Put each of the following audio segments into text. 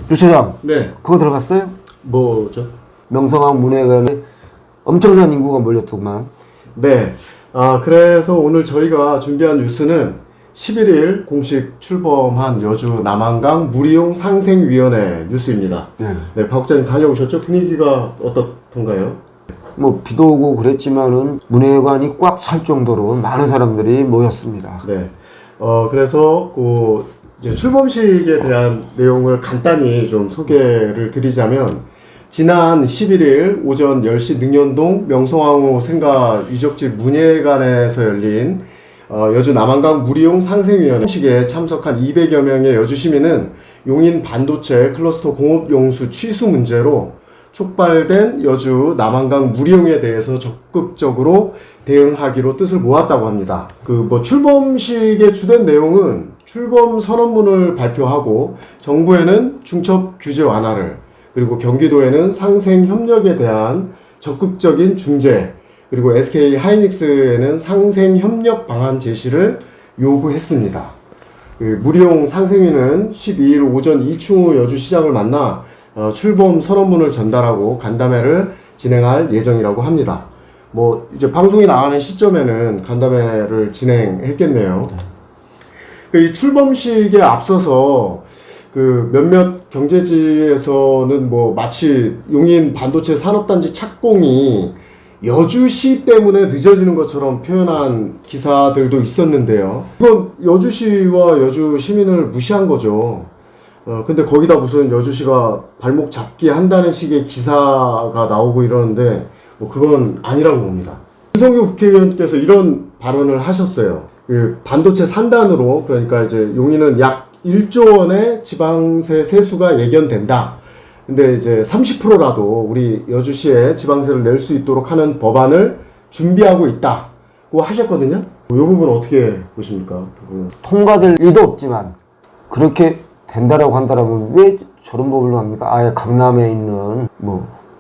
유처장, 네. 그거 들어봤어요? 뭐죠? 명성황 문화회관에 엄청난 인구가 몰렸더만. 네. 그래서 오늘 저희가 준비한 뉴스는 11일 공식 출범한 여주 남한강 무리용 상생위원회 뉴스입니다. 네. 네, 박 국장님 다녀오셨죠? 분위기가 어떻던가요? 뭐 비도 오고 그랬지만은 문화회관이 꽉 찰 정도로 많은 사람들이 모였습니다. 네. 그래서 이제 출범식에 대한 내용을 간단히 좀 소개를 드리자면, 지난 11일 오전 10시 능연동 명성황후 생가 유적지 문예관에서 열린 여주 남한강 무리용 상생위원회식에 참석한 200여 명의 여주 시민은 용인 반도체 클러스터 공업 용수 취수 문제로 촉발된 여주 남한강 무리용에 대해서 적극적으로 대응하기로 뜻을 모았다고 합니다. 출범식의 주된 내용은 출범 선언문을 발표하고, 정부에는 중첩 규제 완화를, 그리고 경기도에는 상생 협력에 대한 적극적인 중재, 그리고 SK 하이닉스에는 상생 협력 방안 제시를 요구했습니다. 무리용 상생위는 12일 오전 이충우 여주시장을 만나 출범 선언문을 전달하고 간담회를 진행할 예정이라고 합니다. 이제 방송이 나가는 시점에는 간담회를 진행했겠네요. 이 출범식에 앞서서 몇몇 경제지에서는 마치 용인 반도체 산업단지 착공이 여주시 때문에 늦어지는 것처럼 표현한 기사들도 있었는데요. 이건 여주시와 여주 시민을 무시한 거죠. 근데 거기다 무슨 여주시가 발목 잡기 한다는 식의 기사가 나오고 이러는데 그건 아니라고 봅니다. 윤석열 국회의원께서 이런 발언을 하셨어요. 반도체 산단으로, 그러니까 이제 용인은 약 1조 원의 지방세 세수가 예견된다. 근데 이제 30%라도 우리 여주시에 지방세를 낼 수 있도록 하는 법안을 준비하고 있다고 하셨거든요. 이 부분 어떻게 보십니까? 통과될 리도 없지만 그렇게 된다라고 한다라면 왜 저런 법을 합니까? 아예 강남에 있는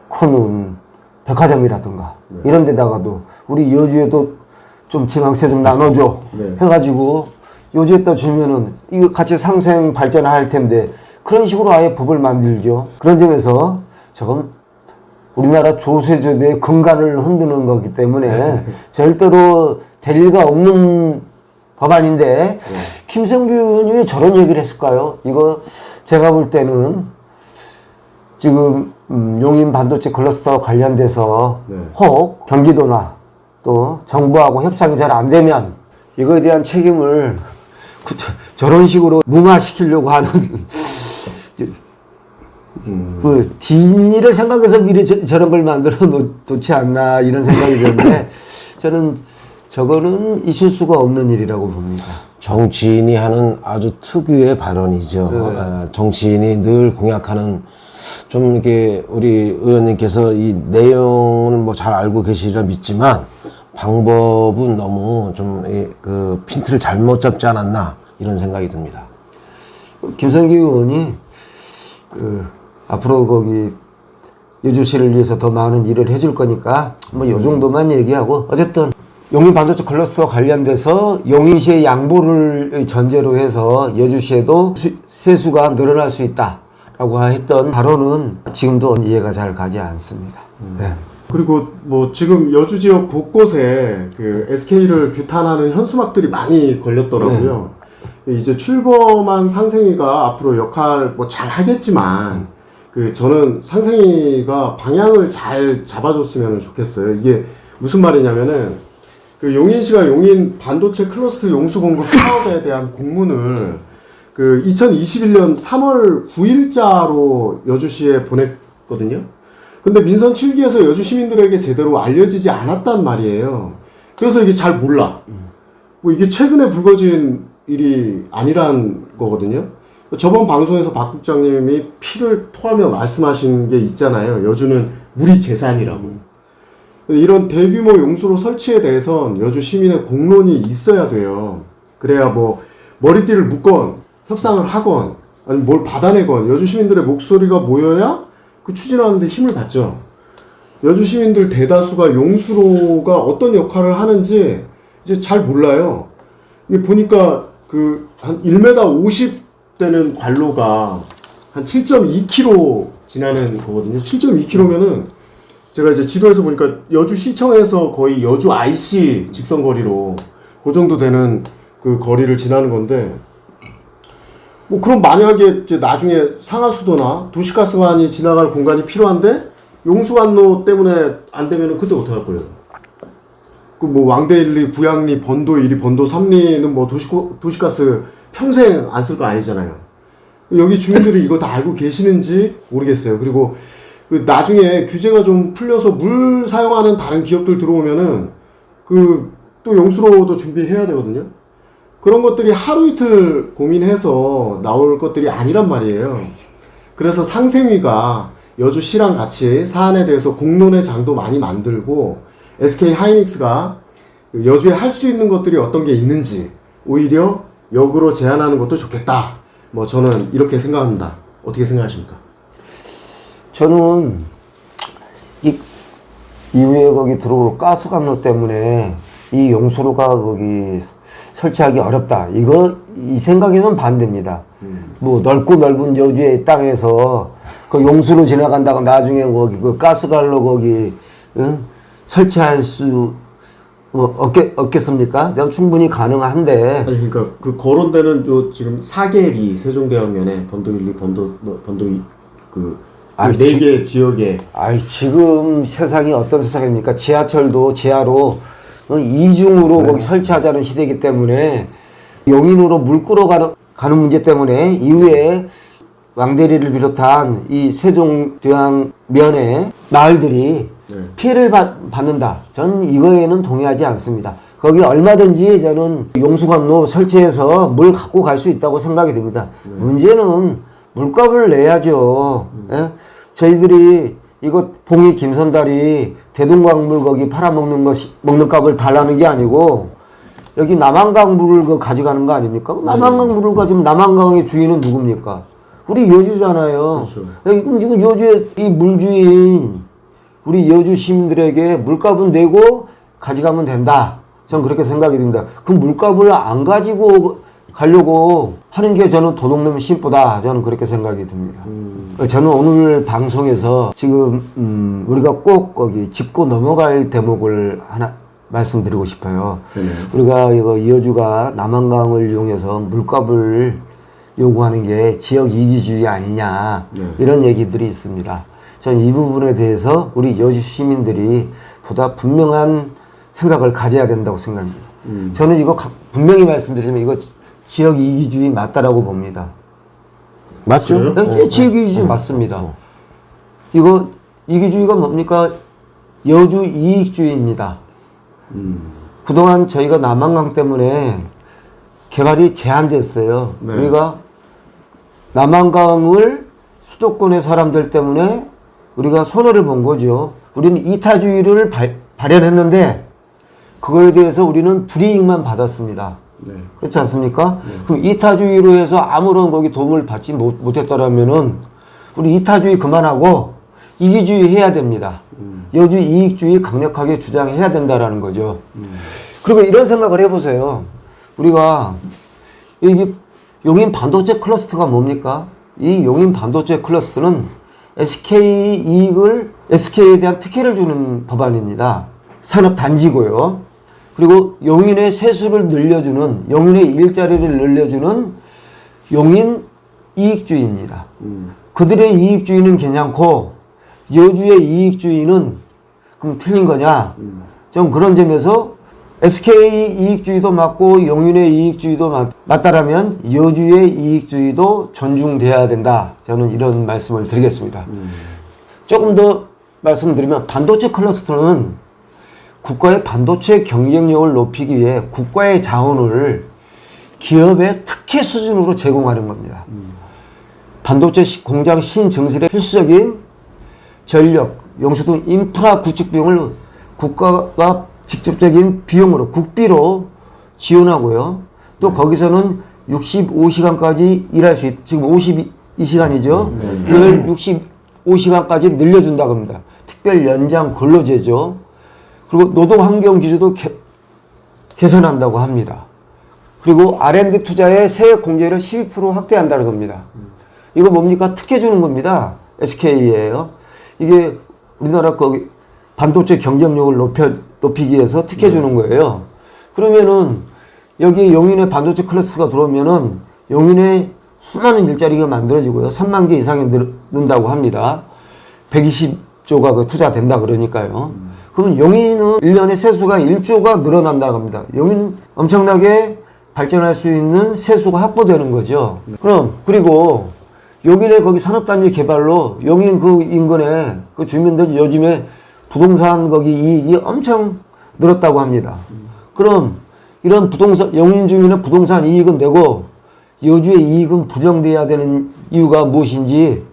큰 백화점이라든가 이런 데다가도 우리 여주에도 좀 지방세 좀 나눠줘 해가지고 여주에다 주면은 이거 같이 상생 발전할 텐데 그런 식으로 아예 법을 만들죠. 그런 점에서 저건 우리나라 조세조대의 근간을 흔드는 거기 때문에 절대로 될 리가 없는 법안인데 김성규 의원이 왜 저런 얘기를 했을까요? 이거 제가 볼 때는 지금 용인 반도체 클러스터 관련돼서 혹 경기도나 또 정부하고 협상이 잘 안 되면 이거에 대한 책임을 저런 식으로 무마시키려고 하는 뒷일을 생각해서 미리 저런 걸 만들어 놓지 않나 이런 생각이 드는데 저는 저거는 있을 수가 없는 일이라고 봅니다. 정치인이 하는 아주 특유의 발언이죠. 정치인이 늘 공약하는, 좀 이렇게 우리 의원님께서 이 내용을 잘 알고 계시리라 믿지만 방법은 너무 좀 핀트를 잘못 잡지 않았나 이런 생각이 듭니다. 김성기 의원이 앞으로 거기 여주시를 위해서 더 많은 일을 해줄 거니까 요 정도만 얘기하고, 어쨌든 용인 반도체 클러스터 관련돼서 용인시의 양보를 전제로 해서 여주시에도 세수가 늘어날 수 있다라고 했던 발언은 지금도 이해가 잘 가지 않습니다. 네. 그리고 지금 여주 지역 곳곳에 SK를 규탄하는 현수막들이 많이 걸렸더라고요. 이제 출범한 상생위가 앞으로 역할 잘 하겠지만 저는 상생위가 방향을 잘 잡아줬으면 좋겠어요. 이게 무슨 말이냐면은 용인시가 용인 반도체 클러스터 용수 공급 사업에 대한 공문을 2021년 3월 9일자로 여주시에 보냈거든요. 근데 민선 7기에서 여주 시민들에게 제대로 알려지지 않았단 말이에요. 그래서 이게 잘 몰라. 이게 최근에 불거진 일이 아니란 거거든요. 저번 방송에서 박 국장님이 피를 토하며 말씀하신 게 있잖아요. 여주는 우리 재산이라고. 이런 대규모 용수로 설치에 대해선 여주 시민의 공론이 있어야 돼요. 그래야 머리띠를 묶건 협상을 하건 아니 뭘 받아내건 여주 시민들의 목소리가 모여야 추진하는 데 힘을 받죠. 여주 시민들 대다수가 용수로가 어떤 역할을 하는지 이제 잘 몰라요. 이게 보니까 한 1m 50 되는 관로가 한 7.2km 지나는 거거든요. 7.2km면은 제가 이제 지도에서 보니까 여주시청에서 거의 여주 IC 직선 거리로 그 정도 되는 그 거리를 지나는 건데, 뭐 그럼 만약에 이제 나중에 상하수도나 도시가스관이 지나갈 공간이 필요한데 용수관로 때문에 안 되면은 그때 어떡할 거예요? 그 뭐 왕대 1리, 구양리, 번도 1리, 번도 3리는 뭐 도시가스 평생 안 쓸 거 아니잖아요. 여기 주민들이 이거 다 알고 계시는지 모르겠어요. 그리고 그 나중에 규제가 좀 풀려서 물 사용하는 다른 기업들 들어오면은 그 또 용수로도 준비해야 되거든요. 그런 것들이 하루 이틀 고민해서 나올 것들이 아니란 말이에요. 그래서 상생위가 여주시랑 같이 사안에 대해서 공론의 장도 많이 만들고 SK 하이닉스가 여주에 할 수 있는 것들이 어떤 게 있는지 오히려 역으로 제안하는 것도 좋겠다. 뭐 저는 이렇게 생각합니다. 어떻게 생각하십니까? 저는 이후에 거기 들어올 가스관로 때문에 이 용수로가 거기 설치하기 어렵다. 이 생각에선 반대입니다. 뭐 넓고 넓은 여주의 땅에서 그 용수로 지나간다고 나중에 거기 그 가스관로 거기 설치할 수 없겠습니까? 저는 충분히 가능한데. 아니 그러니까 그 거론되는 요 지금 4개리 세종대왕면에 번도 1, 2, 번도 2, 그 4개 지역에. 지금 세상이 어떤 세상입니까? 지하철도 지하로 이중으로 거기 설치하자는 시대이기 때문에 용인으로 물 끌어가는 문제 때문에 이후에 왕대리를 비롯한 이 세종대왕 면의 마을들이 피해를 받는다. 저는 이거에는 동의하지 않습니다. 거기 얼마든지 저는 용수관로 설치해서 물 갖고 갈 수 있다고 생각이 듭니다. 문제는 물값을 내야죠. 예? 저희들이 이거 봉이 김선달이 대동강물 거기 팔아먹는 먹는 값을 달라는 게 아니고 여기 남한강 물을 가져가는 거 아닙니까? 남한강 물을 가지면 남한강의 주인은 누굽니까? 우리 여주잖아요. 그렇죠. 그럼 지금 여주의 이 물주인 우리 여주 시민들에게 물값은 내고 가져가면 된다. 전 그렇게 생각이 듭니다. 그 물값을 안 가지고 가려고 하는 게 저는 도둑놈 심보다 저는 그렇게 생각이 듭니다. 저는 오늘 방송에서 지금 우리가 꼭 거기 짚고 넘어갈 대목을 하나 말씀드리고 싶어요. 우리가 이거 여주가 남한강을 이용해서 물값을 요구하는 게 지역 이기주의 아니냐 이런 얘기들이 있습니다. 저는 이 부분에 대해서 우리 여주 시민들이 보다 분명한 생각을 가져야 된다고 생각합니다. 저는 이거 분명히 말씀드리면 이거 지역 이기주의 맞다라고 봅니다. 맞죠? 네, 지역 이기주의 맞습니다. 이거 이기주의가 뭡니까? 여주 이익주의입니다. 그동안 저희가 남한강 때문에 개발이 제한됐어요. 우리가 남한강을 수도권의 사람들 때문에 우리가 손해를 본 거죠. 우리는 이타주의를 발현했는데 그거에 대해서 우리는 불이익만 받았습니다. 그렇지 않습니까? 그럼 이타주의로 해서 아무런 거기 도움을 받지 못했더라면은 우리 이타주의 그만하고 이기주의 해야 됩니다. 여주 이익주의 강력하게 주장해야 된다라는 거죠. 그리고 이런 생각을 해보세요. 우리가 여기 용인 반도체 클러스터가 뭡니까? 이 용인 반도체 클러스터는 SK에 대한 특혜를 주는 법안입니다. 산업단지고요. 그리고 용인의 세수를 늘려주는, 용인의 일자리를 늘려주는 용인 이익주의입니다. 그들의 이익주의는 괜찮고 여주의 이익주의는 그럼 틀린 거냐? 좀 그런 점에서 SK 이익주의도 맞고 용인의 이익주의도 맞다라면 여주의 이익주의도 존중돼야 된다. 저는 이런 말씀을 드리겠습니다. 조금 더 말씀드리면 반도체 클러스터는 국가의 반도체 경쟁력을 높이기 위해 국가의 자원을 기업의 특혜 수준으로 제공하는 겁니다. 반도체 공장 신증설에 필수적인 전력, 용수 등 인프라 구축 비용을 국가가 직접적인 비용으로 국비로 지원하고요. 또 거기서는 65시간까지 일할 수 지금 52시간이죠. 이걸 65시간까지 늘려준다고 합니다. 특별 연장 근로제죠. 그리고 노동 환경 기조도 개선한다고 합니다. 그리고 R&D 투자에 세액 공제를 12% 확대한다는 겁니다. 이거 뭡니까? 특혜 주는 겁니다. SK예요. 이게 우리나라 거기 반도체 경쟁력을 높이기 위해서 특혜 주는 거예요. 그러면은 여기 용인에 반도체 클래스가 들어오면은 용인에 수많은 일자리가 만들어지고요. 3만 개 이상이 는다고 합니다. 120조가 투자된다 그러니까요. 그러면 용인은 1년에 세수가 1조가 늘어난다고 합니다. 용인 엄청나게 발전할 수 있는 세수가 확보되는 거죠. 그럼 그리고 용인의 거기 산업단지 개발로 용인 그 인근에 그 주민들 요즘에 부동산 거기 이익이 엄청 늘었다고 합니다. 그럼 이런 부동산 용인 주민의 부동산 이익은 되고 여주의 이익은 부정돼야 되는 이유가 무엇인지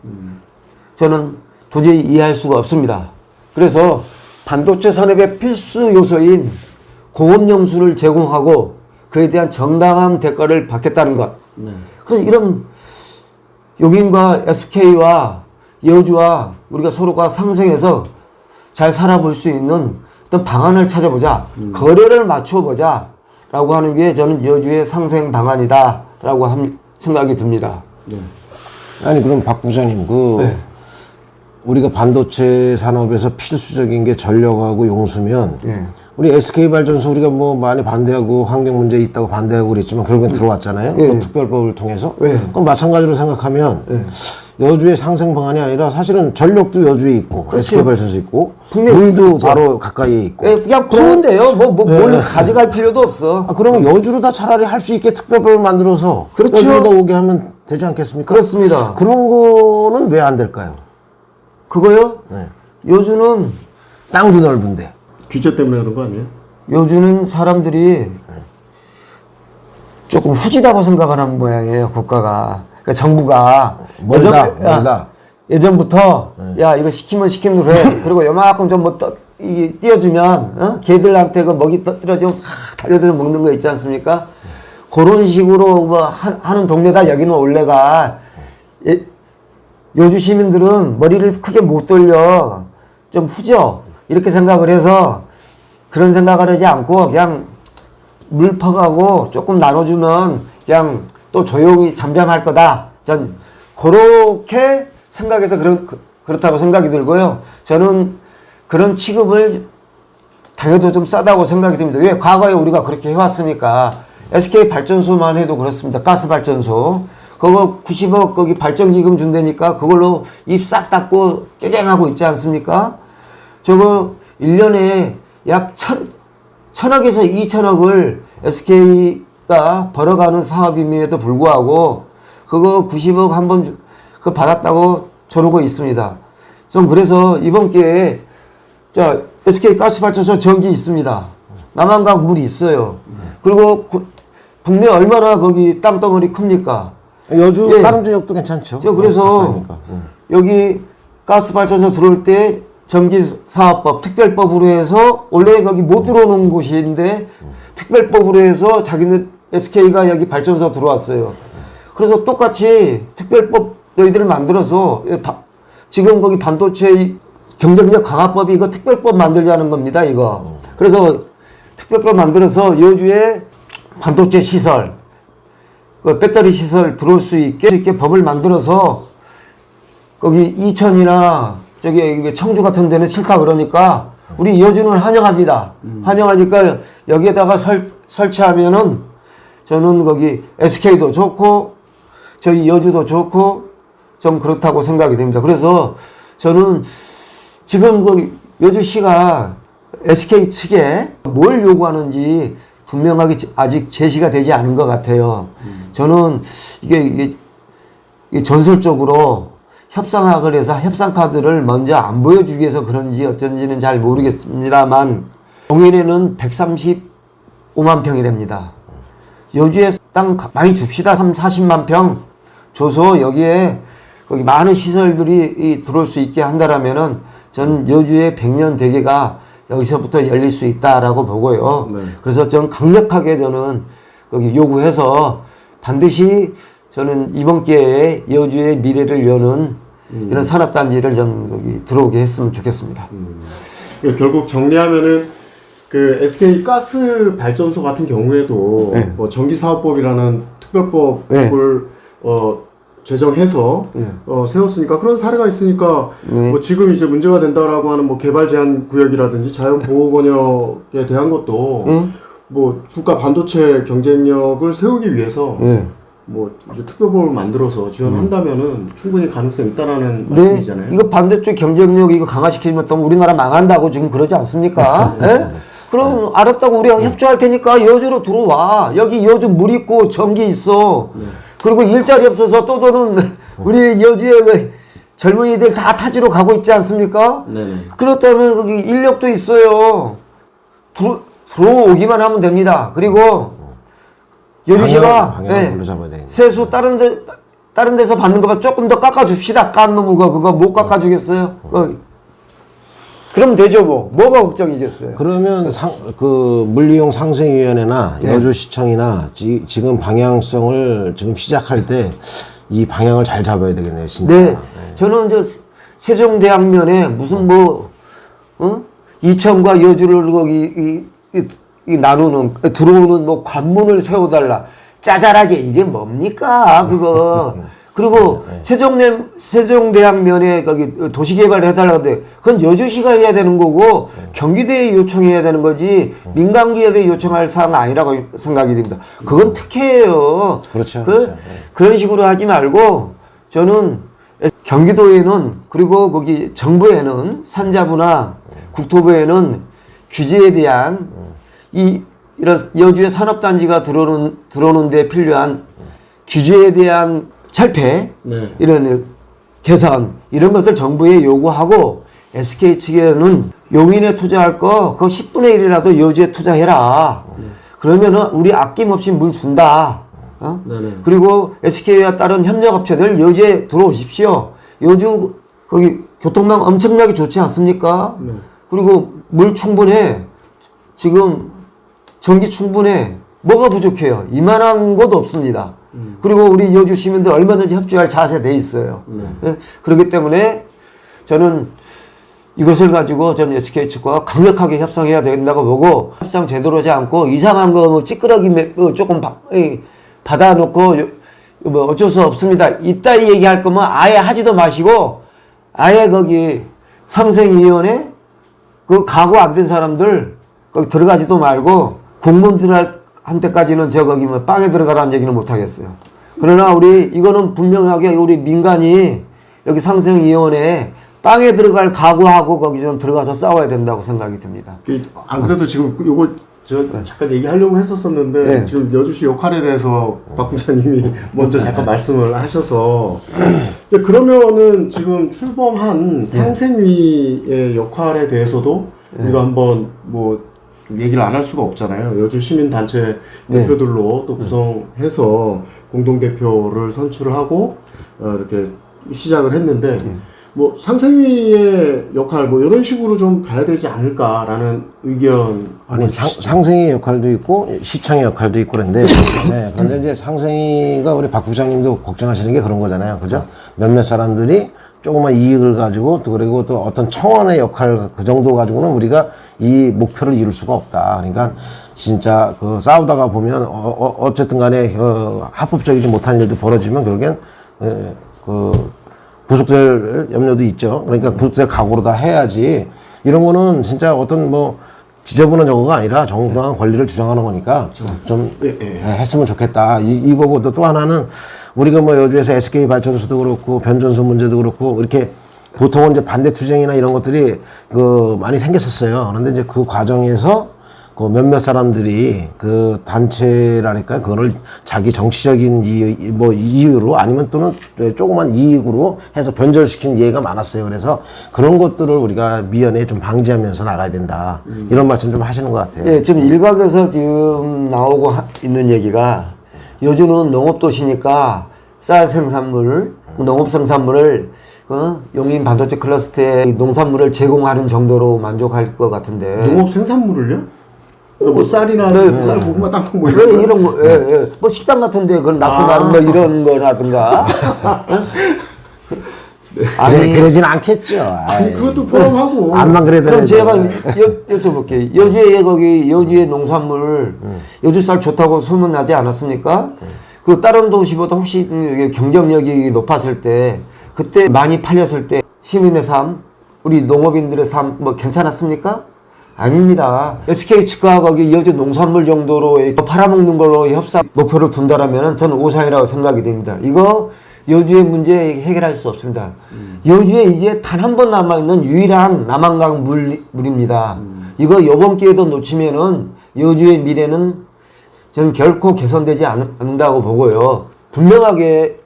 저는 도저히 이해할 수가 없습니다. 그래서 반도체 산업의 필수 요소인 공업용수를 제공하고 그에 대한 정당한 대가를 받겠다는 것. 그래서 이런 용인과 SK와 여주와 우리가 서로가 상생해서 잘 살아볼 수 있는 어떤 방안을 찾아보자. 거래를 맞춰보자. 라고 하는 게 저는 여주의 상생 방안이다. 라고 생각이 듭니다. 아니 그럼 박 부장님 우리가 반도체 산업에서 필수적인 게 전력하고 용수면 우리 SK발전소 우리가 뭐 많이 반대하고 환경 문제 있다고 반대하고 그랬지만 결국엔 들어왔잖아요. 그 특별법을 통해서. 그럼 마찬가지로 생각하면 여주의 상생 방안이 아니라 사실은 전력도 여주에 있고 SK발전소 있고 물도 바로 가까이에 있고 그냥 부은데요. 뭘 가져갈 필요도 없어. 그러면 여주로 다 차라리 할 수 있게 특별법을 만들어서 그렇죠. 여주로 오게 하면 되지 않겠습니까? 그렇습니다. 그런 거는 왜 안 될까요? 그거요? 여주는 땅도 넓은데. 규제 때문에 그런 거 아니에요? 여주는 사람들이 조금 후지다고 생각하는 모양이에요. 국가가. 그러니까 정부가 멀다. 예전부터 야 이거 시키면 시킨 대로 해. 그리고 요만큼 좀 뭐 띄워주면 개들한테 그 먹이 떨어지면 달려들어 먹는 거 있지 않습니까? 그런 식으로 뭐 하는 동네다. 여기는 원래가 여주 시민들은 머리를 크게 못 돌려. 좀 후져. 이렇게 생각을 해서 그런 생각을 하지 않고 그냥 물 퍼가고 조금 나눠주면 그냥 또 조용히 잠잠할 거다. 전 그렇게 생각해서 그렇다고 생각이 들고요. 저는 그런 취급을 당해도 좀 싸다고 생각이 듭니다. 왜? 과거에 우리가 그렇게 해왔으니까. SK 발전소만 해도 그렇습니다. 가스 발전소. 그거 90억 거기 발전기금 준다니까 그걸로 입 싹 닫고 깨갱하고 있지 않습니까? 저거 1년에 약 천억에서 2천억을 SK가 벌어가는 사업임에도 불구하고 그거 90억 한번 그 받았다고 저러고 있습니다. 좀 그래서 이번 기회에 자 SK 가스발전소 전기 있습니다. 남한강 물이 있어요. 그리고 국내 얼마나 거기 땅덩어리 큽니까? 여주 다른 지역도 괜찮죠. 그래서 여기 가스발전소 들어올 때 전기사업법 특별법으로 해서 원래 거기 못 들어오는 곳인데 특별법으로 해서 자기는 SK가 여기 발전소 들어왔어요. 그래서 똑같이 특별법 너희들을 만들어서 지금 거기 반도체 경쟁력 강화법이 이거 특별법 만들자는 겁니다. 이거. 그래서 특별법 만들어서 여주에 반도체 시설, 배터리 시설 들어올 수 있게 법을 만들어서 거기 이천이나 저기 청주 같은 데는 싫다 그러니까 우리 여주는 환영합니다. 환영하니까 여기에다가 설치하면은 저는 거기 SK도 좋고 저희 여주도 좋고 좀 그렇다고 생각이 됩니다. 그래서 저는 지금 거기 여주시가 SK 측에 뭘 요구하는지 분명하게 아직 제시가 되지 않은 것 같아요. 저는 이게 전설적으로 협상학을 해서 협상 카드를 먼저 안 보여주기 위해서 그런지 어쩐지는 잘 모르겠습니다만 용인에는 135만 평이랍니다. 여주에 땅 많이 줍시다. 40만 평 줘서 여기에 거기 많은 시설들이 들어올 수 있게 한다라면은 전 여주의 100년 대계가 여기서부터 열릴 수 있다라고 보고요. 그래서 좀 강력하게 저는 거기 요구해서 반드시 저는 이번 기회에 여주의 미래를 여는 이런 산업단지를 좀 거기 들어오게 했으면 좋겠습니다. 결국 정리하면은 그 SK 가스 발전소 같은 경우에도 뭐 전기사업법이라는 특별법을 제정해서 예. 세웠으니까 그런 사례가 있으니까 네. 뭐 지금 이제 문제가 된다라고 하는 뭐 개발 제한 구역이라든지 자연 보호 권역에 대한 것도 예. 뭐 국가 반도체 경쟁력을 세우기 위해서 예. 뭐 이제 특별법을 만들어서 지원한다면은 충분히 가능성이 있다라는 네, 말씀이잖아요. 이거 반대쪽 경쟁력 이거 강화시키면 또 우리나라 망한다고 지금 그러지 않습니까? 예? 그럼 알았다고 우리가 협조할 테니까 여주로 들어와. 여기 여주 물 있고 전기 있어. 그리고 일자리 없어서 떠도는 우리 여주의 그 젊은이들 다 타지로 가고 있지 않습니까? 네네. 그렇다면 거기 인력도 있어요. 들어오기만 하면 됩니다. 그리고 여주시가 방향을 물로 잡아야 되겠네. 세수 다른 데서 받는 것보다 조금 더 깎아줍시다. 깐 놈가 그거 못 깎아주겠어요? 그럼 되죠 뭐. 뭐가 걱정이겠어요? 그러면 그 물리용 상생위원회나 네. 여주시청이나 지금 방향성을 지금 시작할 때 이 방향을 잘 잡아야 되겠네요, 진짜. 네, 저는 저 세종대학면에 무슨 뭐 이천과 여주를 거기 이 나누는 들어오는 뭐 관문을 세워달라. 짜잘하게 이게 뭡니까 그거. 그리고 세종대학면에 거기 도시개발을 해달라는데 그건 여주시가 해야 되는 거고 경기도에 요청해야 되는 거지 민간기업에 요청할 사항은 아니라고 생각이 됩니다. 그건 특혜예요. 그렇죠. 그런 식으로 하지 말고 저는 경기도에는 그리고 거기 정부에는 산자부나 국토부에는 규제에 대한 이런 여주의 산업단지가 들어오는 데 필요한 규제에 대한 철폐, 네. 이런 개선, 이런 것을 정부에 요구하고 SK 측에는 용인에 투자할 거 그거 10분의 1이라도 여주에 투자해라. 그러면은 우리 아낌없이 물 준다. 네네. 그리고 SK와 다른 협력업체들 여주에 들어오십시오. 여주 거기 교통망 엄청나게 좋지 않습니까? 네. 그리고 물 충분해. 지금 전기 충분해. 뭐가 부족해요? 이만한 것도 없습니다. 그리고 우리 여주 시민들 얼마든지 협조할 자세 돼 있어요. 예? 그렇기 때문에 저는 이것을 가지고 전 SK 측과 강력하게 협상해야 된다고 보고 협상 제대로 하지 않고 이상한 거 뭐 찌끄러기 조금 받아놓고 뭐 어쩔 수 없습니다. 이따위 얘기할 거면 아예 하지도 마시고 아예 거기 상생위원회 그 각오 안 된 사람들 거기 들어가지도 말고 공무원들한테까지는 저 거기 뭐 빵에 들어가라는 얘기는 못 하겠어요. 그러나 이거는 분명하게 우리 민간이 여기 상생위원회에 빵에 들어갈 각오하고 거기 좀 들어가서 싸워야 된다고 생각이 듭니다. 안 그래도 지금 요거 저 잠깐 얘기하려고 했었었는데 네. 지금 여주시 역할에 대해서 박 부장님이 먼저 잠깐 말씀을 하셔서 이제 그러면은 지금 출범한 상생위의 역할에 대해서도 우리가 한번 뭐 좀 얘기를 안 할 수가 없잖아요. 여주 시민단체 대표들로 또 구성해서 공동대표를 선출을 하고 이렇게 시작을 했는데 뭐 상생위의 역할 뭐 이런 식으로 좀 가야 되지 않을까라는 의견. 아니 상생의 역할도 있고 시청의 역할도 있고 그런데 네, 그런데 이제 상생위가 우리 박 부장님도 걱정하시는 게 그런 거잖아요, 그죠? 몇몇 사람들이 조그만 이익을 가지고 또 그리고 또 어떤 청원의 역할 그 정도 가지고는 우리가 이 목표를 이룰 수가 없다. 그러니까 진짜 그 싸우다가 보면 어쨌든 간에 합법적이지 못한 일도 벌어지면 결국엔 그 구속될 염려도 있죠. 그러니까 구속될 각오로 다 해야지. 이런 거는 진짜 어떤 뭐 지저분한 정도가 아니라 정당한 권리를 주장하는 거니까 좀 했으면 좋겠다. 이거고 또 하나는 우리가 뭐 여주에서 SK 발전소도 그렇고 변전소 문제도 그렇고 이렇게 보통은 이제 반대 투쟁이나 이런 것들이 그 많이 생겼었어요. 그런데 이제 그 과정에서 그 몇몇 사람들이 그 단체라니까 그거를 자기 정치적인 이유로 아니면 또는 조그만 이익으로 해서 변절시킨 예가 많았어요. 그래서 그런 것들을 우리가 미연에 좀 방지하면서 나가야 된다. 이런 말씀 좀 하시는 것 같아요. 예, 지금 일각에서 지금 나오고 있는 얘기가 여주는 농업도시니까 쌀 생산물, 농업 생산물을 용인 반도체 클러스터에 농산물을 제공하는 정도로 만족할 것 같은데. 농업 생산물을요? 뭐 쌀이나 쌀, 고구마, 땅콩 뭐 이런 거, 뭐 식당 같은데 그걸 낳고 나는 뭐 이런 거라든가. 그러진 않겠죠. 아니 그것도 포함하고. 암만 그래도. 그럼 제가 여쭤볼게요. 여주에 농산물, 여주 쌀 좋다고 소문나지 않았습니까? 그 다른 도시보다 혹시 경쟁력이 높았을 때, 그때 많이 팔렸을 때 시민의 삶, 우리 농업인들의 삶 뭐 괜찮았습니까? 아닙니다. SK 측과 거기 여주 농산물 정도로 팔아먹는 걸로 협상 목표를 둔다라면 저는 오산이라고 생각이 됩니다. 이거 여주의 문제 해결할 수 없습니다. 여주에 이제 단 한 번 남아있는 유일한 남한강 물입니다. 이거 이번 기회도 놓치면은 여주의 미래는 저는 결코 개선되지 않는다고 보고요. 분명하게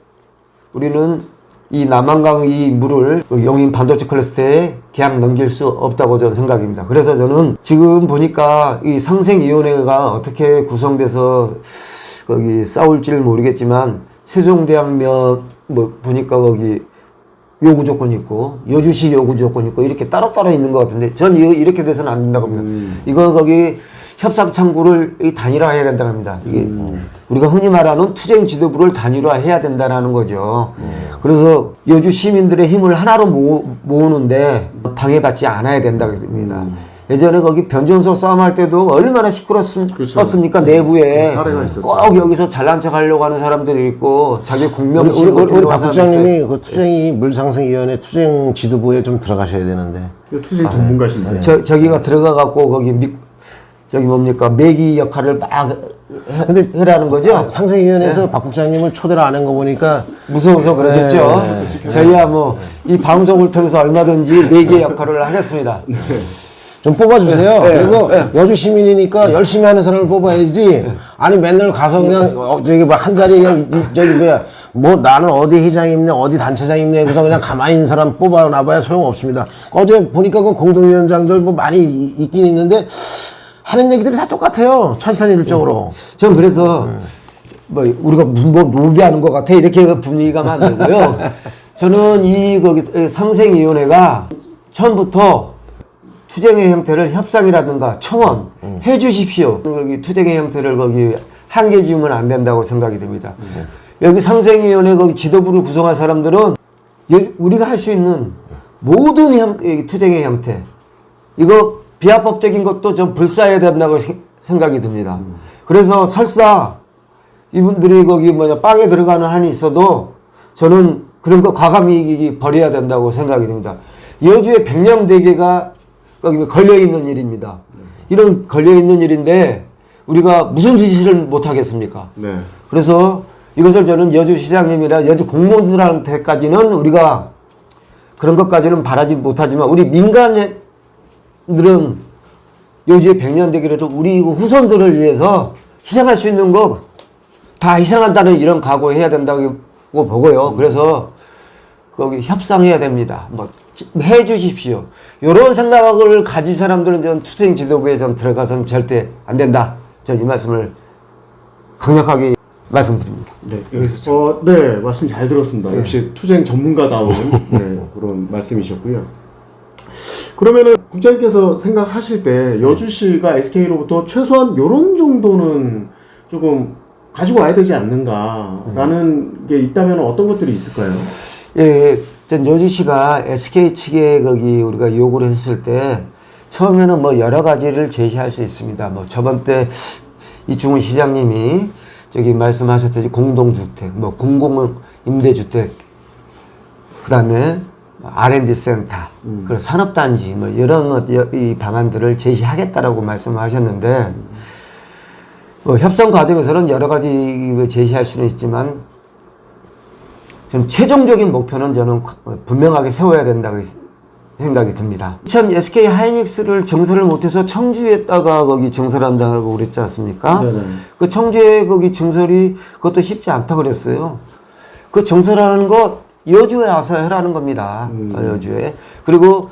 우리는 이 남한강 이 물을 용인 반도체 클러스터에 그냥 넘길 수 없다고 저는 생각입니다. 그래서 저는 지금 보니까 이 상생위원회가 어떻게 구성돼서 거기 싸울지를 모르겠지만 세종대왕면 뭐 보니까 거기 요구 조건이 있고 여주시 요구 조건이 있고 이렇게 따로따로 있는 것 같은데 전 이렇게 돼서는 안 된다고 봅니다. 이거 거기 협상 창구를 단일화해야 된다고 합니다. 이게 우리가 흔히 말하는 투쟁 지도부를 단일화해야 된다는 거죠. 그래서 여주 시민들의 힘을 하나로 모으는데 방해받지 않아야 된다고 합니다. 예전에 거기 변전소 싸움할 때도 얼마나 시끄럽습니까? 내부에 사례가 있었죠. 꼭 여기서 잘난 척 하려고 하는 사람들이 있고 자기 공명심 우리 박 국장님이 그 투쟁이 물상생위원회 투쟁 지도부에 좀 들어가셔야 되는데. 투쟁 전문가신데. 저기가 들어가 갖고 거기 저기 뭡니까 매기 역할을 막 근데 해라는 거죠. 상생위원회에서 박 국장님을 초대를 안 한 거 보니까 무서워서 그러겠죠. 저희야 뭐 이 방송을 통해서 얼마든지 매기 역할을 하겠습니다. 좀 뽑아주세요. 그리고 여주 시민이니까 열심히 하는 사람을 뽑아야지. 아니 맨날 가서 그냥 저기 뭐 한 자리 그냥 저기 뭐야 뭐 나는 어디 회장 입네 어디 단체장 입네 그래서 그냥 가만히 있는 사람 뽑아놔봐야 소용없습니다. 어제 보니까 그 공동위원장들 뭐 많이 있긴 있는데 하는 얘기들이 다 똑같아요. 천편일률적으로. 전 그래서 뭐 우리가 뭐 로비하는 것 같아 이렇게 분위기가 만들고요. 저는 이 거기 상생위원회가 처음부터 투쟁의 형태를 협상이라든가 청원 해 주십시오. 여기 투쟁의 형태를 거기 한계 지으면 안 된다고 생각이 듭니다. 여기 상생위원회 거기 지도부를 구성할 사람들은 우리가 할 수 있는 모든 투쟁의 형태 이거 비합법적인 것도 좀 불사해야 된다고 생각이 듭니다. 그래서 설사 이분들이 거기 빵에 들어가는 한이 있어도 저는 그런 거 과감히 버려야 된다고 생각이 듭니다. 여주의 백령대계가 거기 걸려있는 일입니다. 이런 걸려있는 일인데 우리가 무슨 지시를 못하겠습니까? 네. 그래서 이것을 저는 여주시장님이나 여주 공무원들한테까지는 우리가 그런 것까지는 바라지 못하지만 우리 민간인들은 여주의 백년대기라도 우리 후손들을 위해서 희생할 수 있는 거 다 희생한다는 이런 각오해야 된다고 보고요. 그래서 거기 협상해야 됩니다. 뭐 해 주십시오. 이런 생각을 가진 사람들은 전 투쟁 지도부에 전 들어가서는 절대 안 된다. 전 이 말씀을 강력하게 말씀드립니다. 네, 여기서 네, 말씀 잘 들었습니다. 역시 투쟁 전문가다운 그런 말씀이셨고요. 그러면은 국장님께서 생각하실 때 여주시가 SK로부터 최소한 요런 정도는 조금 가지고 와야 되지 않는가라는 게 있다면 어떤 것들이 있을까요? 예, 전 여주시가 SK 측에 거기 우리가 요구를 했을 때 처음에는 뭐 여러 가지를 제시할 수 있습니다. 뭐 저번 때 이충훈 시장님이 저기 말씀하셨듯이 공동주택, 뭐 공공임대주택, 그 다음에 R&D 센터, 그리고 산업단지, 뭐 이런 이 방안들을 제시하겠다라고 말씀하셨는데, 협상 과정에서는 여러 가지 제시할 수는 있지만, 좀 최종적인 목표는 저는 분명하게 세워야 된다고 생각이 듭니다. 참 SK 하이닉스를 증설을 못해서 청주에다가 거기 증설한다고 그랬지 않습니까? 네네. 그 청주에 거기 증설이 그것도 쉽지 않다 그랬어요. 그 증설하는 거 여주에 와서 해라는 겁니다. 여주에. 그리고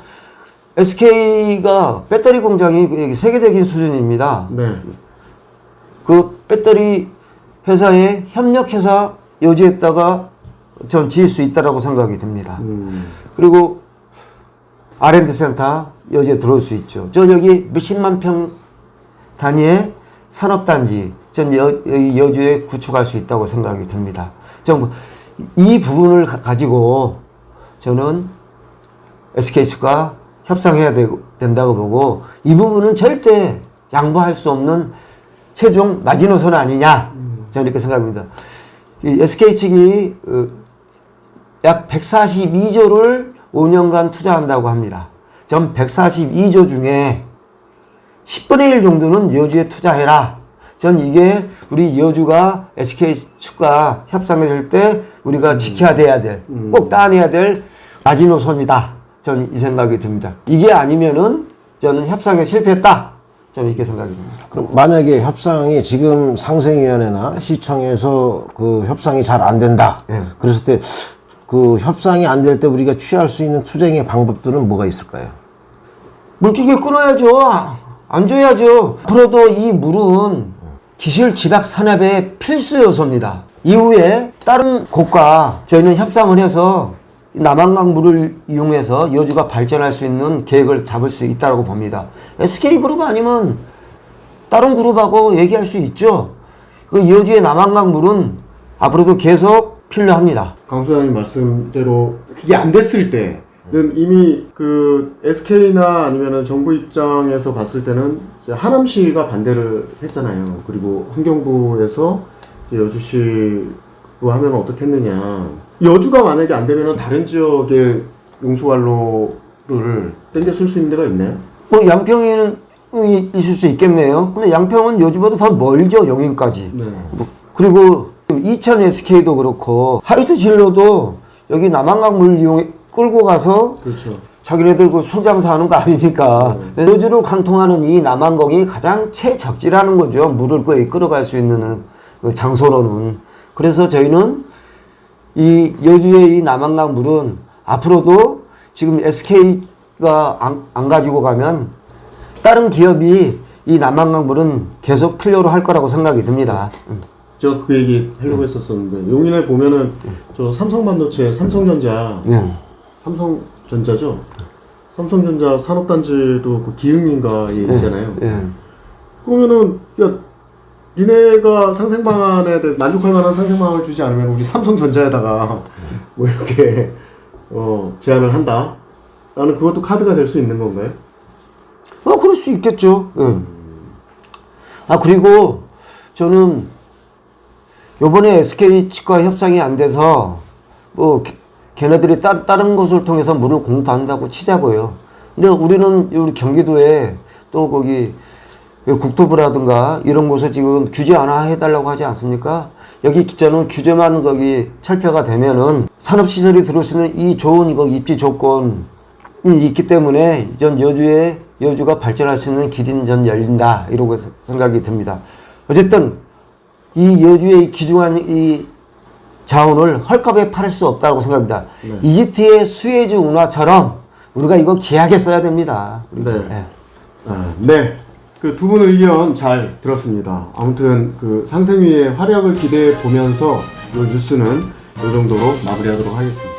SK가 배터리 공장이 세계적인 수준입니다. 네. 그 배터리 회사의 협력회사 여주에다가 전 지을 수 있다라고 생각이 듭니다. 그리고 R&D 센터 여주에 들어올 수 있죠. 여기 몇십만 평 단위의 산업단지 전 여주에 구축할 수 있다고 생각이 듭니다. 이 부분을 가지고 저는 SK 측과 협상해야 된다고 보고 이 부분은 절대 양보할 수 없는 최종 마지노선 아니냐 저는 이렇게 생각합니다. 이 SK 측이 약 142조를 5년간 투자한다고 합니다. 전 142조 중에 10분의 1 정도는 여주에 투자해라. 전 이게 우리 여주가 SK 측과 협상을 할 때 우리가 지켜야 돼야 될, 꼭 따내야 될 마지노선이다. 저는 이 생각이 듭니다. 이게 아니면은 저는 협상에 실패했다. 저는 이렇게 생각이 듭니다. 그럼 만약에 협상이 지금 상생위원회나 시청에서 그 협상이 잘 안 된다. 예. 그랬을 때 그 협상이 안 될 때 우리가 취할 수 있는 투쟁의 방법들은 뭐가 있을까요? 물줄기 끊어야죠. 안 줘야죠. 앞으로도 이 물은 기실 지락 산업의 필수 요소입니다. 이후에 다른 곳과 저희는 협상을 해서 남한강 물을 이용해서 여주가 발전할 수 있는 계획을 잡을 수 있다고 봅니다. SK그룹 아니면 다른 그룹하고 얘기할 수 있죠. 그 여주의 남한강 물은 앞으로도 계속 필요합니다. 강 소장님 말씀대로 그게 안 됐을 때는 이미 그 SK나 아니면은 정부 입장에서 봤을 때는 이제 하남시가 반대를 했잖아요. 그리고 환경부에서 이제 여주시로 하면 어떻겠느냐. 여주가 만약에 안 되면은 다른 지역에 용수관로를 땡겨 쓸 수 있는 데가 있나요? 뭐 양평에는 있을 수 있겠네요. 근데 양평은 여주보다 더 멀죠, 영인까지. 네. 그리고 이천 SK도 그렇고 하이트 진로도 여기 남한강 물 이용해 끌고 가서 그렇죠. 자기네들 그 순장사 하는 거 아니니까 여주를 관통하는 이 남한강이 가장 최적지라는 거죠. 물을 끌어갈 수 있는 그 장소로는. 그래서 저희는 이 여주의 이 남한강 물은 앞으로도 지금 SK가 안 가지고 가면 다른 기업이 이 남한강 물은 계속 필요로 할 거라고 생각이 듭니다. 저 그 얘기 하려고 했었었는데 용인에 보면은 저 삼성반도체, 삼성전자, 예. 삼성전자죠. 삼성전자 산업단지도 그 기흥인가에 있잖아요. 예. 그러면은 야 니네가 상생 방안에 대해서 만족할 만한 상생 방안을 주지 않으면 우리 삼성전자에다가 뭐 이렇게 제안을 한다. 라는 그것도 카드가 될 수 있는 건가요? 그럴 수 있겠죠. 예. 그리고 저는 요번에 SK 측과 협상이 안 돼서 뭐 걔네들이 다른 곳을 통해서 물을 공급한다고 치자고요. 근데 우리는 우리 경기도에 또 거기 국토부라든가 이런 곳에 지금 규제 하나 해달라고 하지 않습니까? 여기 저는 규제만 거기 철폐가 되면은 산업시설이 들어올 수 있는 이 좋은 이거 입지 조건이 있기 때문에 전 여주가 발전할 수 있는 길이 전 열린다 이러고 생각이 듭니다. 어쨌든 이 여주의 귀중한 이 자원을 헐값에 팔을 수 없다고 생각합니다. 네. 이집트의 수에즈 운하처럼 우리가 이거 귀하게 써야 됩니다. 네. 네. 네. 그 두 분 의견 잘 들었습니다. 아무튼 그 상생위의 활약을 기대해 보면서 이 뉴스는 이 정도로 마무리하도록 하겠습니다.